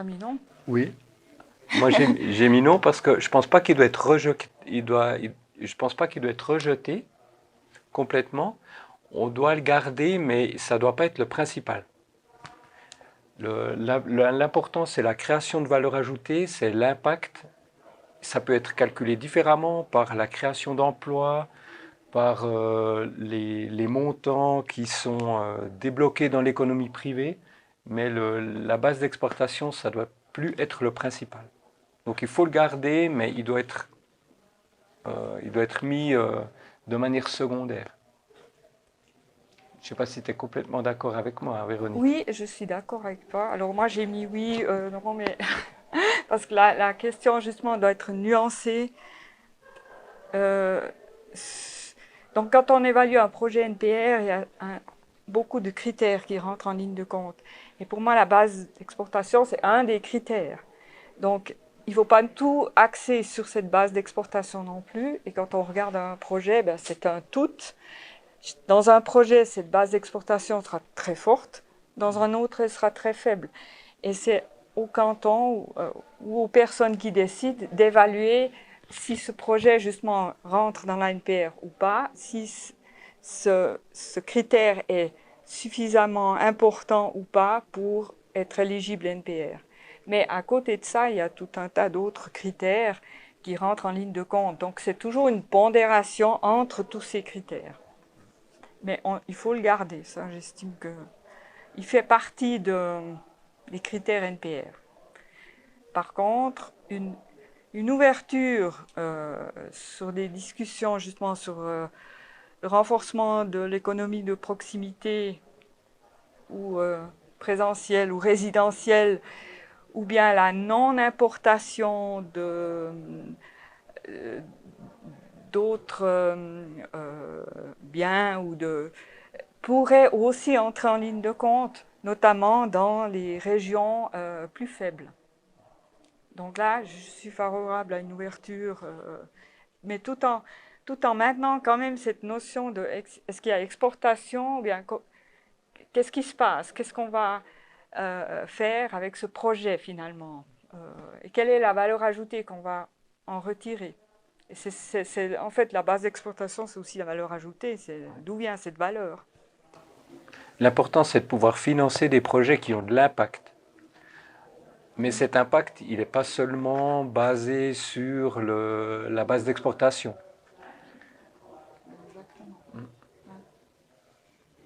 mis non. Oui. Moi, j'ai mis non parce que je pense pas qu'il doit être rejeté. Je pense pas qu'il doit être rejeté complètement. On doit le garder, mais ça doit pas être le principal. L'important, c'est la création de valeur ajoutée, c'est l'impact. Ça peut être calculé différemment par la création d'emplois, par les montants qui sont débloqués dans l'économie privée, mais la base d'exportation, ça ne doit plus être le principal. Donc il faut le garder, mais il doit être mis de manière secondaire. Je ne sais pas si tu es complètement d'accord avec moi, hein, Véronique. Oui, je suis d'accord avec toi. Alors moi j'ai mis oui, non mais parce que la question justement doit être nuancée. Euh, donc quand on évalue un projet NPR, il y a beaucoup de critères qui rentrent en ligne de compte. Et pour moi, la base d'exportation, c'est un des critères. Donc il ne faut pas tout axer sur cette base d'exportation non plus. Et quand on regarde un projet, ben, c'est un tout. Dans un projet, cette base d'exportation sera très forte. Dans un autre, elle sera très faible. Et c'est au canton ou aux personnes qui décident d'évaluer si ce projet justement rentre dans la NPR ou pas, si ce critère est suffisamment important ou pas pour être éligible NPR. Mais à côté de ça, il y a tout un tas d'autres critères qui rentrent en ligne de compte. Donc c'est toujours une pondération entre tous ces critères. Mais il faut le garder, ça j'estime que il fait partie des critères NPR. Par contre, une ouverture sur des discussions justement sur le renforcement de l'économie de proximité ou présentielle ou résidentielle, ou bien la non-importation d'autres biens ou pourrait aussi entrer en ligne de compte, notamment dans les régions plus faibles. Donc là, je suis favorable à une ouverture, mais tout en maintenant quand même cette notion de est-ce qu'il y a exportation ou bien qu'est-ce qui se passe, qu'est-ce qu'on va faire avec ce projet finalement, et quelle est la valeur ajoutée qu'on va en retirer. Et en fait, la base d'exportation, c'est aussi la valeur ajoutée, c'est d'où vient cette valeur. L'important, c'est de pouvoir financer des projets qui ont de l'impact. Mais cet impact, il n'est pas seulement basé sur la base d'exportation.